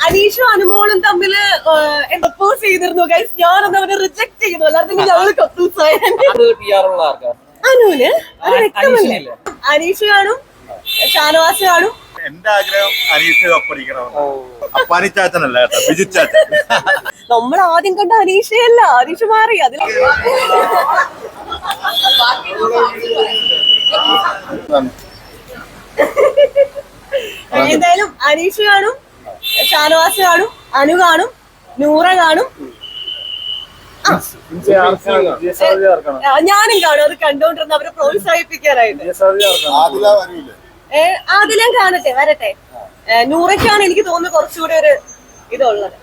അനീഷും അനുമോളും തമ്മില് പ്രപ്പോസ് ചെയ്തിരുന്നു ഗൈസ്. ഞാനൊന്നും അവനെ റിജക്ട് ചെയ്യുന്നു, അല്ലാതെ ഞങ്ങൾ കപ്പിൾസ് ആയ. അനുവിന് അത് വ്യക്തമല്ലേ? അനീഷ് കാണും, ഷാനവാസ് കാണും. എന്റെ ആഗ്രഹം അനീഷ് കപ്പടിക്കണം. അപ്പാനി ചാച്ചനല്ല കേട്ടോ, ബിജു ചാച്ചൻ. നമ്മൾ ആദ്യം കണ്ട അനീഷയല്ല, അനീഷ് മാറി. അതിൽ എന്തായാലും അനീഷ് കാണും, ഷാനവാസ് കാണും, അനു കാണും, നൂറ കാണും, ഞാനും കാണും. അത് കണ്ടോണ്ടിരുന്ന അവരെ പ്രോത്സാഹിപ്പിക്കാനായിട്ട്. ആദിലും കാണട്ടെ, വരട്ടെ. നൂറയ്ക്കാണ് എനിക്ക് തോന്നുന്നു കുറച്ചുകൂടി ഒരു ഇതുള്ളത്.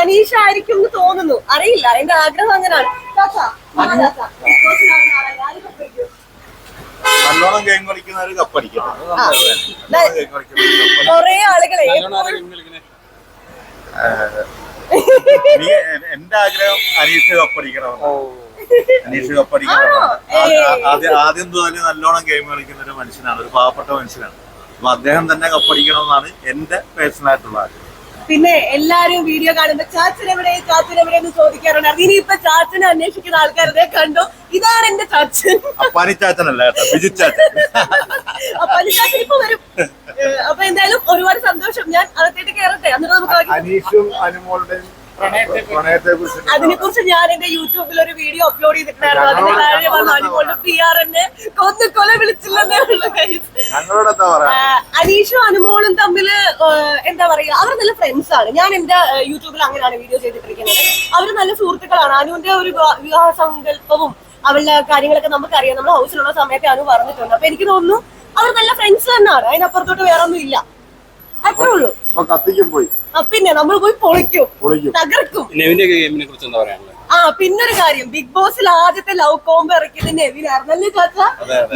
അനീഷ് ആയിരിക്കും എന്ന് തോന്നുന്നു, അറിയില്ല. എന്റെ ആഗ്രഹം അങ്ങനെയാണ്. കൊറേ ആളുകളെ എന്റെ ആഗ്രഹം അനീഷ് കപ്പടിക്കണം. അനീഷ് കപ്പടിക്കണം. ആദ്യം മുതൽ നല്ലോണം ഗെയിം കളിക്കുന്ന ഒരു മനുഷ്യനാണ്, ഒരു പാവപ്പെട്ട മനുഷ്യനാണ്. അപ്പൊ അദ്ദേഹം തന്നെ കപ്പടിക്കണമെന്നാണ് എന്റെ പേഴ്സണൽ ആയിട്ടുള്ള ആഗ്രഹം. പിന്നെ എല്ലാരും വീഡിയോ കാണുമ്പോ ചാച്ചനെവിടെ എന്ന് ചോദിക്കാറുണ്ട്. ഇനിയിപ്പൊ ചാച്ചനെ അന്വേഷിക്കുന്ന ആൾക്കാരെ കണ്ടു. ഇതാണ് എന്റെ ചാച്ചൻ. അപ്പാനി ചാച്ചനല്ല കേട്ടോ, ബിജു ചാച്ചൻ. അപ്പാനി ചാച്ചൻ ഇപ്പൊ വരും. അപ്പൊ എന്തായാലും ഒരുപാട് സന്തോഷം. ഞാൻ അകത്തേക്ക് കയറട്ടെ, എന്നിട്ട് നമുക്ക് അനീഷും അനുമോളുടെയും അതിനെ കുറിച്ച് ഞാൻ എന്റെ യൂട്യൂബിൽ ഒരു വീഡിയോ അപ്ലോഡ് ചെയ്തിട്ടുണ്ടായിരുന്നു. അതിന്റെ താഴെ വന്നു അനുമോളുടെ PR എന്നെ കൊല വിളിച്ചില്ലെന്നേ ഉള്ളൂ. അനീഷും അനുമോളും തമ്മില് എന്താ പറയാ, അവർ നല്ല ഫ്രണ്ട്സ് ആണ്. ഞാൻ എന്റെ യൂട്യൂബിൽ അങ്ങനെയാണ് വീഡിയോ ചെയ്തിട്ടിരിക്കുന്നത്. അവര് നല്ല സുഹൃത്തുക്കളാണ്. അനുവിന്റെ ഒരു വിവാഹ സങ്കല്പവും അവരുടെ കാര്യങ്ങളൊക്കെ നമുക്കറിയാം. നമ്മുടെ ഹൗസിലുള്ള സമയത്ത് അനു പറഞ്ഞിട്ടുണ്ട്. അപ്പൊ എനിക്ക് തോന്നുന്നു അവർ നല്ല ഫ്രണ്ട്സ് തന്നെയാണ്. അതിനപ്പുറത്തോട്ട് വേറെ ഒന്നും ഇല്ല. അത്രേ ഉള്ളൂ. പിന്നെ നമ്മൾ പോയി പൊളിക്കും, തകർക്കും. പിന്നൊരു കാര്യം, ബിഗ് ബോസിൽ ആദ്യത്തെ ലവ് കോംബോ ഇറക്കിയത് നെവിനായിരുന്നല്ലേ ചാച്ച?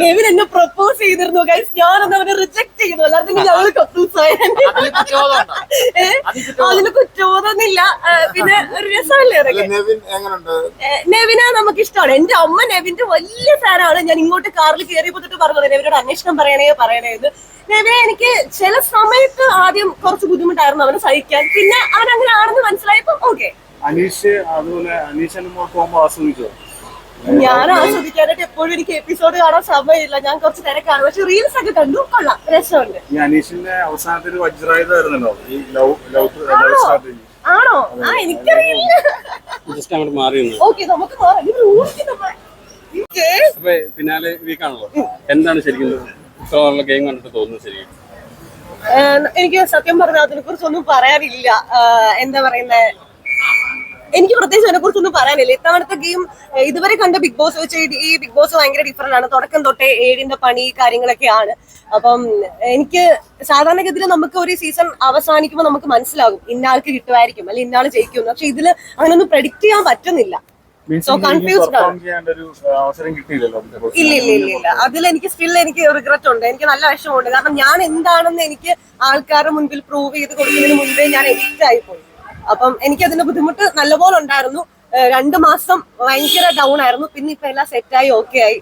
നെവിൻ എന്നെ പ്രപ്പോസ് ചെയ്തിരുന്നു ഗൈസ്. ഞാനൊന്നും അവനെ റിജക്ട് ചെയ്യുന്നു, അല്ലാതെ ഞങ്ങൾ കപ്പിൾസ് ആയ. അതിന് കുറ്റബോധമൊന്നുമില്ല. പിന്നെ ഒരു രസമല്ലേ നെവിനെ നമുക്ക് ഇഷ്ടമാണ്. എന്റെ അമ്മ നെവിന്റെ വലിയ ഫാനാണ്. ഞാൻ ഇങ്ങോട്ട് കാറിൽ കയറിയപ്പോ തൊട്ട് പറഞ്ഞത് നെവിനോട് അന്വേഷണം പറയണേന്ന്. നെവിനെ എനിക്ക് ചില സമയത്ത് ആദ്യം കുറച്ച് ബുദ്ധിമുട്ടായിരുന്നു അവനെ സഹിക്കാൻ. പിന്നെ അവൻ അങ്ങനെ ആണെന്ന് മനസ്സിലായപ്പോ ഓക്കെ. അനീഷ് അതുപോലെ അനീഷ് പോകുമ്പോ ആസ്വദിച്ചോ? ഞാൻ ആസ്വദിക്കാനായിട്ട് എപ്പോഴും എനിക്ക് എപ്പിസോഡ് കാണാൻ സമയമില്ല. ഞാൻ കുറച്ച് തിരക്കാണ്. പക്ഷെ റീൽസ് ഒക്കെ കണ്ടു, കൊള്ളാം, രസമുണ്ട്. ഈ അനീഷിന്റെ അവസാനത്തിൽ വജ്രായുധമായിരുന്നല്ലോ ഈ ആണോ? എനിക്കറിയില്ല. ഓക്കെ, നമുക്ക് പിന്നാലെ വീക്കാണല്ലോ. എന്താണ് ശരിക്കും ഗെയിം കണ്ടിട്ട് തോന്നുന്നത്? ശരിക്കും എനിക്ക് സത്യം പറഞ്ഞാൽ അതിനെ കുറിച്ചൊന്നും പറയാനില്ല. എന്താ പറയുന്നത്, എനിക്ക് പ്രത്യേകിച്ച് അതിനെ കുറിച്ചൊന്നും പറയാനില്ല. ഇത്തവണത്തെ ഗെയിം ഇതുവരെ കണ്ട ബിഗ് ബോസ് വെച്ച് ഈ ബിഗ് ബോസ് ഭയങ്കര ഡിഫറന്റ് ആണ്. തുടക്കം തൊട്ടേ 7ന്റെ പണി കാര്യങ്ങളൊക്കെയാണ്. അപ്പം എനിക്ക് സാധാരണഗതിയിൽ നമുക്ക് ഒരു സീസൺ അവസാനിക്കുമ്പോൾ നമുക്ക് മനസ്സിലാകും ഇന്നാൾക്ക് കിട്ടുമായിരിക്കും അല്ലെങ്കിൽ ഇന്നാൾ ജയിക്കും. പക്ഷെ ഇതില് അങ്ങനെയൊന്നും പ്രെഡിക്ട് ചെയ്യാൻ പറ്റുന്നില്ല. സോ കൺഫ്യൂസ്ഡ് ആണ്. ഇല്ല. അതിലെനിക്ക് സ്റ്റിൽ എനിക്ക് റിഗ്രറ്റ് ഉണ്ട്. എനിക്ക് നല്ല വിഷമമുണ്ട്. കാരണം ഞാൻ എന്താണെന്ന് എനിക്ക് ആൾക്കാരുടെ മുൻപിൽ പ്രൂവ് ചെയ്ത് കൊടുക്കുന്നതിന് മുൻപേ ഞാൻ എഡിറ്റ് ആയിപ്പോയി. അപ്പം എനിക്ക് അതിന്റെ ബുദ്ധിമുട്ട് നല്ലപോലെ ഉണ്ടായിരുന്നു. 2 മാസം ഭയങ്കര ഡൗൺ ആയിരുന്നു. പിന്നെ ഇപ്പൊ എല്ലാം സെറ്റായി, ഓക്കെ ആയി.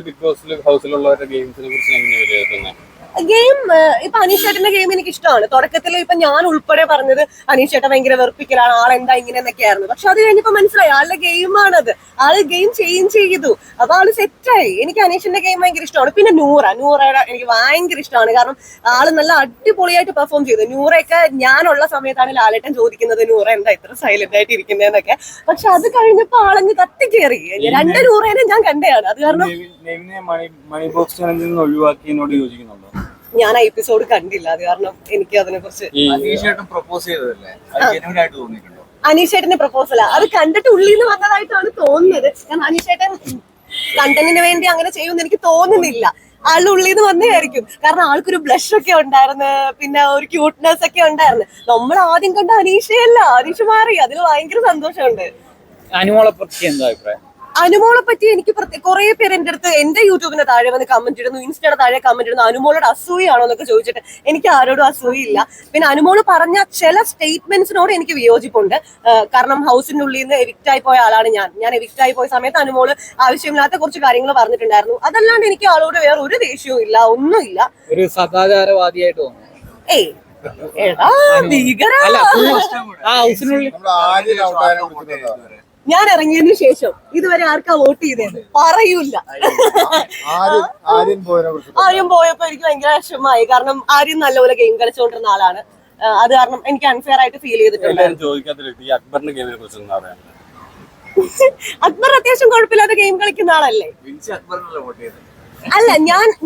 ബിഗ് ബോസ് ഹൗസിലുള്ളവരുടെ ഗെയിംസിനെ കുറിച്ച് ഗെയിം ഇപ്പൊ അനീഷ് ചേട്ടന്റെ ഗെയിം എനിക്ക് ഇഷ്ടമാണ്. തുടക്കത്തിൽ ഇപ്പൊ ഞാൻ ഉൾപ്പെടെ പറഞ്ഞത് അനീഷ് ചേട്ടൻ ഭയങ്കര വെറുപ്പിക്കലാണ്, ആളെന്താ ഇങ്ങനെയൊക്കെ ആയിരുന്നു. പക്ഷെ അത് കഴിഞ്ഞപ്പോ മനസ്സിലായി ആളുടെ ഗെയിമാണത്. ആള് ഗെയിം ചേഞ്ച് ചെയ്തു. അപ്പൊ ആള് സെറ്റായി. എനിക്ക് അനീഷിന്റെ ഗെയിം ഭയങ്കര ഇഷ്ടമാണ്. പിന്നെ നൂറയുടെ എനിക്ക് ഭയങ്കര ഇഷ്ടമാണ്. കാരണം ആള് നല്ല അടിപൊളിയായിട്ട് പെർഫോം ചെയ്തു. നൂറയൊക്കെ ഞാനുള്ള സമയത്താണ് ലാലേട്ടൻ ചോദിക്കുന്നത് നൂറ എന്താ ഇത്ര സൈലന്റ് ആയിട്ട് ഇരിക്കുന്നതെന്നൊക്കെ. പക്ഷെ അത് കഴിഞ്ഞപ്പോ ആളങ്ങ് കത്തിക്കേറി. 2 നൂറേനെ ഞാൻ കണ്ടതാണ്. അത് കാരണം ഞാൻ ആ എപ്പിസോഡ് കണ്ടില്ല. അത് കാരണം എനിക്ക് അതിനെ കുറിച്ച് അനീഷേട്ടന്റെ പ്രപ്പോസലാ അത് കണ്ടിട്ട് ഉള്ളിൽ നിന്ന് വന്നതായിട്ടാണ് തോന്നുന്നത്. കാരണം അനീഷേട്ടൻ കണ്ടന്റിന് വേണ്ടി അങ്ങനെ ചെയ്യുമെന്ന് എനിക്ക് തോന്നുന്നില്ല. ആളുടെ ഉള്ളിൽ നിന്ന് വന്നതായിരിക്കും. കാരണം ആൾക്കൊരു ബ്ലഷ് ഒക്കെ ഉണ്ടായിരുന്നു, പിന്നെ ഒരു ക്യൂട്ട്നെസ് ഒക്കെ ഉണ്ടായിരുന്നു. നമ്മൾ ആദ്യം കണ്ട അനീഷയല്ല, അനീഷ് മാറി. അതിൽ ഭയങ്കര സന്തോഷമുണ്ട്. അനുമോളെ പറ്റി എന്താ അഭിപ്രായം? അനുമോളെ പറ്റി എനിക്ക് കുറെ പേര് എന്റെ അടുത്ത് എന്റെ യൂട്യൂബിന്റെ താഴെ വന്ന് കമന്റ് ഇടുന്നു, ഇൻസ്റ്റയുടെ താഴെ കമന്റ് ഇടുന്നു, അനുമോളുടെ അസൂയാണോ എന്നൊക്കെ ചോദിച്ചിട്ട്. എനിക്ക് ആരോടും അസൂയില്ല. പിന്നെ അനുമോള് പറഞ്ഞ ചില സ്റ്റേറ്റ്മെന്റ്സിനോട് എനിക്ക് വിയോജിപ്പുണ്ട്. കാരണം ഹൗസിനുള്ളിൽ നിന്ന് എവിക്റ്റ് ആയി പോയ ആളാണ് ഞാൻ എവിക്റ്റ് ആയി പോയ സമയത്ത് അനുമോള് ആവശ്യമില്ലാത്ത കുറച്ച് കാര്യങ്ങൾ പറഞ്ഞിട്ടുണ്ടായിരുന്നു. അതല്ലാണ്ട് എനിക്ക് ആളോട് വേറെ ഒരു ദേഷ്യവും ഇല്ല, ഒന്നുമില്ല. ഒരു സദാചാരവാദിയായിട്ട് തോന്നുന്നു. ഏയ് എടാ ഭീകര. ഞാൻ ഇറങ്ങിയതിനു ശേഷം ഇതുവരെ ആർക്കാ വോട്ട് ചെയ്തത് പറയൂല. ആര്യം പോയപ്പോ എനിക്ക് ഭയങ്കര വിഷമമായി. കാരണം ആര്യം നല്ലപോലെ ഗെയിം കളിച്ചുകൊണ്ടിരുന്ന ആളാണ്. അത് കാരണം എനിക്ക് അൺഫെയർ ആയിട്ട് ഫീൽ ചെയ്തിട്ടുണ്ട്. അക്ബർ അത്യാവശ്യം കുഴപ്പമില്ലാത്ത ഗെയിം കളിക്കുന്ന ആളല്ലേ? അല്ല,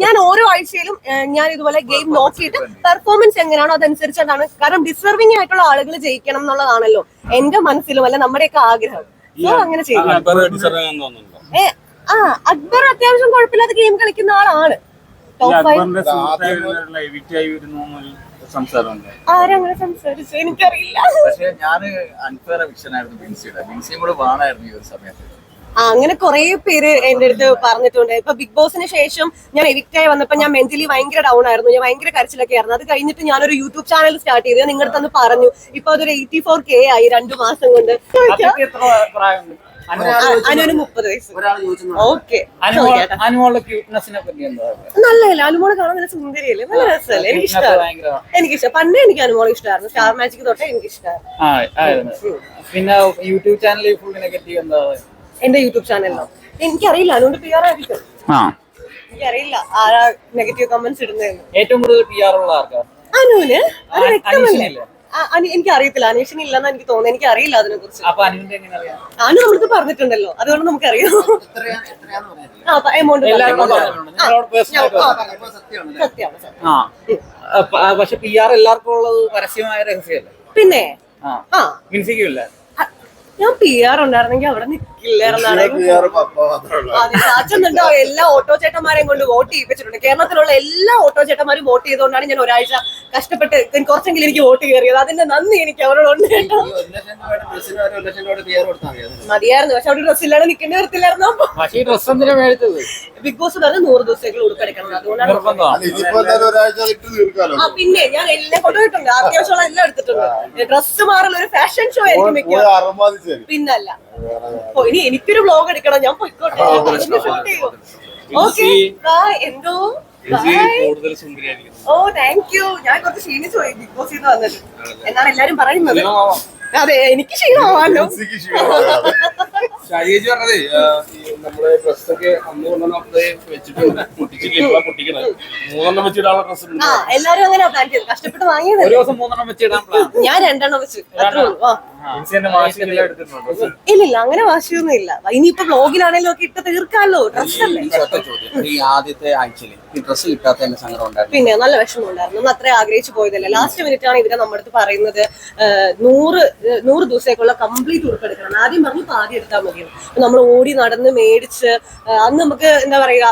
ഞാൻ ഓരോ ആഴ്ചയിലും ഞാൻ ഇതുപോലെ ഗെയിം നോക്കിയിട്ട് പെർഫോമൻസ് എങ്ങനെയാണോ അതനുസരിച്ചിട്ടാണ്. കാരണം ഡിസർവിംഗ് ആയിട്ടുള്ള ആളുകൾ ജയിക്കണം എന്നുള്ളതാണല്ലോ എന്റെ മനസ്സിലും അല്ല നമ്മുടെയൊക്കെ ആഗ്രഹം. അങ്ങനെ ചെയ്യും. അക്ബർ അത്യാവശ്യം കുഴപ്പമില്ലാത്ത ഗെയിം കളിക്കുന്ന ആളാണ്. ആരങ്ങനെ സംസാരിച്ചു എനിക്കറിയില്ല. അങ്ങനെ കുറെ പേര് എന്റെ അടുത്ത് പറഞ്ഞിട്ടുണ്ട്. ഇപ്പൊ ബിഗ് ബോസിന് ശേഷം ഞാൻ എവിക്റ്റ് ആയി വന്നപ്പോ ഞാൻ മെന്റലി ഭയങ്കര ഡൗൺ ആയിരുന്നു. ഞാൻ ഭയങ്കര കരച്ചിലൊക്കെ ആയിരുന്നു. അത് കഴിഞ്ഞിട്ട് ഞാനൊരു യൂട്യൂബ് ചാനൽ സ്റ്റാർട്ട് ചെയ്തു. നിങ്ങളുടെ അടുത്ത് പറഞ്ഞു. ഇപ്പൊ അതൊരു 84K ആയി 2 മാസം കൊണ്ട്. അനുവിന് 30 വയസ്സ്. ഓക്കെ, നല്ലല്ലേ? അനുമോളെ കാണാൻ നല്ല സുന്ദരിയല്ലേ? നല്ല രസമല്ലേ? എനിക്കിഷ്ടം. പണ്ടേ എനിക്ക് അനുമോളെ ഇഷ്ടമായിരുന്നു. സ്റ്റാർ മാജിക് തൊട്ടേ എനിക്കിഷ്ടമായിരുന്നു. പിന്നെ യൂട്യൂബ് ചാനലിൽ ഫുൾ നെഗറ്റീവ് എന്താ? എന്റെ യൂട്യൂബ് ചാനലിലോ? എനിക്കറിയില്ല. അതുകൊണ്ട് PR ആയിരിക്കും. എനിക്കറിയില്ല ആരാ നെഗറ്റീവ് കമന്റ്സ് ഇടുന്നതെന്ന്. ഏറ്റവും കൂടുതൽ PR ഉള്ള ആർക്കാ? അനുവിന്. അത് വ്യക്തമല്ലേ? എനിക്ക് അറിയത്തില്ല. അനീഷിന് ഇല്ലെന്ന് എനിക്ക് തോന്നുന്നു. എനിക്ക് അറിയില്ല അതിനെ കുറിച്ച്. അനു നമ്മൾക്ക് പറഞ്ഞിട്ടുണ്ടല്ലോ, അതുകൊണ്ട് നമുക്കറിയാം. എമൗണ്ട് പക്ഷെ PR എല്ലാവർക്കും ഉള്ളത് പരസ്യമായ രഹസ്യമല്ലേ? പിന്നെ മിൻസിക്കില്ല. ഞാൻ PR ഉണ്ടായിരുന്നെങ്കിൽ അവിടെ നിൽക്കില്ലായിരുന്നാണ്. ചാച്ചന്നുണ്ടോ? എല്ലാ ഓട്ടോ ചേട്ടന്മാരെയും കൊണ്ട് വോട്ട് ചെയ്യിപ്പിച്ചിട്ടുണ്ട്. കേരളത്തിലുള്ള എല്ലാ ഓട്ടോ ചേട്ടന്മാരും വോട്ട് ചെയ്തുകൊണ്ടാണ് ഞാൻ ഒരാഴ്ച കഷ്ടപ്പെട്ട് കുറച്ചെങ്കിലും എനിക്ക് വോട്ട് കയറിയത്. അതിന്റെ നന്ദി എനിക്ക് അവരോടുണ്ട് കേട്ടോ. മതിയായിരുന്നു. പക്ഷെ അവിടെ ഡ്രസ് ഇല്ലാതെ നിൽക്കേണ്ടി വരത്തില്ലായിരുന്നു. ബിഗ് ബോസ് പറഞ്ഞ 100 ദിവസത്തേക്ക് ഉൾപ്പെടുക്കണം. അതുകൊണ്ടാണ്. പിന്നെ ഞാൻ എല്ലാം കൊണ്ടുപോയിട്ടുണ്ട്. അത്യാവശ്യമുള്ള എല്ലാം എടുത്തിട്ടുണ്ട്. ഡ്രസ് മാറുന്ന ഒരു ഫാഷൻ ഷോ എനിക്ക് മിക്കവാറും. പിന്നല്ല, ഇനി എനിക്കൊരു വ്ലോഗ് എടുക്കണം. ഞാൻ പോയിക്കോട്ടെ. ഓക്കെ, എന്തോ. ഓ, താങ്ക് യു. ഞാൻ കുറച്ച് ക്ഷീണിച്ചു പോയി ബിഗ് ബോസിൽ നിന്ന് വന്നിട്ട് എന്നാണ് എല്ലാരും പറയുന്നത്. അതെ, എനിക്ക് ക്ഷീണമാവാലോ. ഷാരിയേജി പറഞ്ഞതേ നമ്മളെ ഡ്രസ്സൊക്കെ അന്ന് കൊണ്ടുവന്ന് വെച്ചിട്ടുണ്ട്. മൂന്നെണ്ണം വെച്ചിടാനുള്ള ഡ്രസ് എല്ലാരും അങ്ങനെ പ്ലാൻ ചെയ്തു. കഷ്ടപ്പെട്ട് വാങ്ങിയത്. ഒരു ദിവസം 3 വെച്ചിടാൻ പ്ലാൻ. ഞാൻ 2 വെച്ച്. ഇല്ലില്ല, അങ്ങനെ വാശിയൊന്നും ഇല്ല. ഇനിയിപ്പോ വ്ലോഗിലാണെങ്കിലും ഒക്കെ ഇട്ട് തീർക്കാമല്ലോ. ഡ്രസ്സല്ലേ? ഈ ആദ്യത്തെ ആഴ്ചയിൽ ഈ ഡ്രസ് കിട്ടാത്തതിന്റെ സങ്കടം ഉണ്ടായിരുന്നു. പിന്നെ നല്ല വിഷമം ഉണ്ടായിരുന്നു. നമ്മൾ അത്ര ആഗ്രഹിച്ചു പോയതല്ലേ. ലാസ്റ്റ് മിനിറ്റ് ആണ് ഇവരെ നമ്മുടെ അടുത്ത് പറയുന്നത് 100 ദിവസത്തേക്കുള്ള കംപ്ലീറ്റ് ഉൾപ്പെടുക്കണം. ആദ്യം പറഞ്ഞു പാതി എടുത്താൽ മതിയാണ്. നമ്മൾ ഓടി നടന്ന് മേടിച്ച് അന്ന് നമുക്ക് എന്താ പറയുക,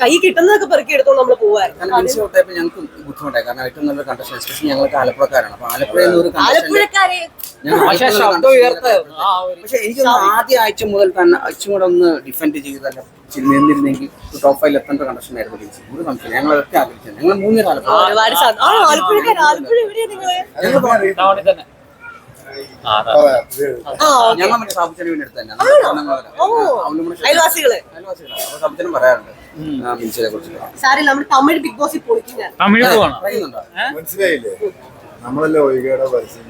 കൈ കിട്ടുന്നതൊക്കെ പെറുക്കി എടുത്തോണ്ട് നമ്മൾ പോവായിരുന്നു. ഞങ്ങൾക്ക് ബുദ്ധിമുട്ടായി. കാരണം ഏറ്റവും നല്ല കണ്ടസ്റ്റൻസ് ഞങ്ങൾക്ക് ആലപ്പുഴക്കാരാണ്. അപ്പൊ ആലപ്പുഴയിൽ നിന്ന് ഒരു ആലപ്പുഴക്കാരെ പക്ഷെ എനിക്ക് ആദ്യ ആഴ്ച മുതൽ തന്നെ അച്ഛൻ കൂടെ ഒന്ന് ഡിഫെൻഡ് ചെയ്തല്ല നിന്നിരുന്നെങ്കിൽ ടോപ്പ് 5 എത്തേണ്ട കണ്ടക്ഷൻ ആയിരുന്നു. ഒരു സംശയം ഞങ്ങളൊക്കെ ആഗ്രഹിച്ചത്. ഞങ്ങൾ 3 ഞങ്ങൾ മറ്റേ സാബുച്ചനും എടുത്ത് തന്നെ അയൽവാസികള് പറയാറുണ്ട് മിൻസിനെ കുറിച്ച്. സാരില്ല, നമ്മൾ തമിഴ് ബിഗ് ബോസിൽ പൊളിക്കും. മനസ്സിലായില്ലേ? നമ്മളല്ലേ ഒഴികയുടെ പരസ്യം.